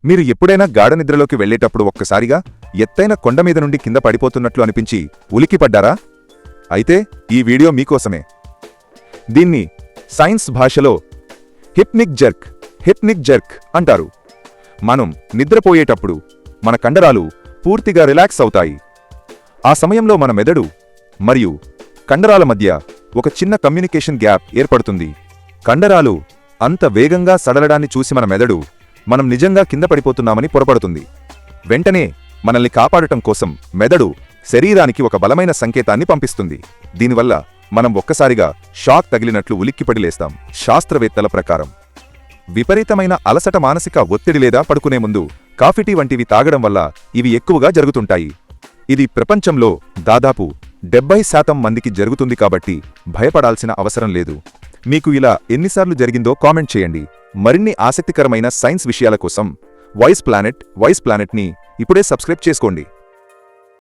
మీరు ఎప్పుడైనా గాఢ నిద్రలోకి వెళ్లేటప్పుడు ఒక్కసారిగా ఎత్తైన కొండ మీద నుండి కింద పడిపోతున్నట్లు అనిపించి ఉలికిపడ్డారా? అయితే ఈ వీడియో మీకోసమే. దీన్ని సైన్స్ భాషలో హిప్నిక్ జర్క్ అంటారు. మనం నిద్రపోయేటప్పుడు మన కండరాలు పూర్తిగా రిలాక్స్ అవుతాయి. ఆ సమయంలో మన మెదడు మరియు కండరాల మధ్య ఒక చిన్న కమ్యూనికేషన్ గ్యాప్ ఏర్పడుతుంది. కండరాలు అంత వేగంగా సడలడాన్ని చూసి మన మెదడు మనం నిజంగా కింద పడిపోతున్నామని పొరపడుతుంది. వెంటనే మనల్ని కాపాడటం కోసం మెదడు శరీరానికి ఒక బలమైన సంకేతాన్ని పంపిస్తుంది. దీనివల్ల మనం ఒక్కసారిగా షాక్ తగిలినట్లు ఉలిక్కిపడి లేస్తాం. శాస్త్రవేత్తల ప్రకారం విపరీతమైన అలసట, మానసిక ఒత్తిడి లేదా పడుకునే ముందు కాఫీ, టీ వంటివి తాగడం వల్ల ఇవి ఎక్కువగా జరుగుతుంటాయి. ఇది ప్రపంచంలో దాదాపు 70% మందికి జరుగుతుంది కాబట్టి భయపడాల్సిన అవసరం లేదు. మీకు ఇలా ఎన్నిసార్లు జరిగిందో కామెంట్ చేయండి. మరిన్ని ఆసక్తికరమైన సైన్స్ విషయాల కోసం వాయిస్ ప్లానెట్ని ఇప్పుడే సబ్స్క్రైబ్ చేసుకోండి.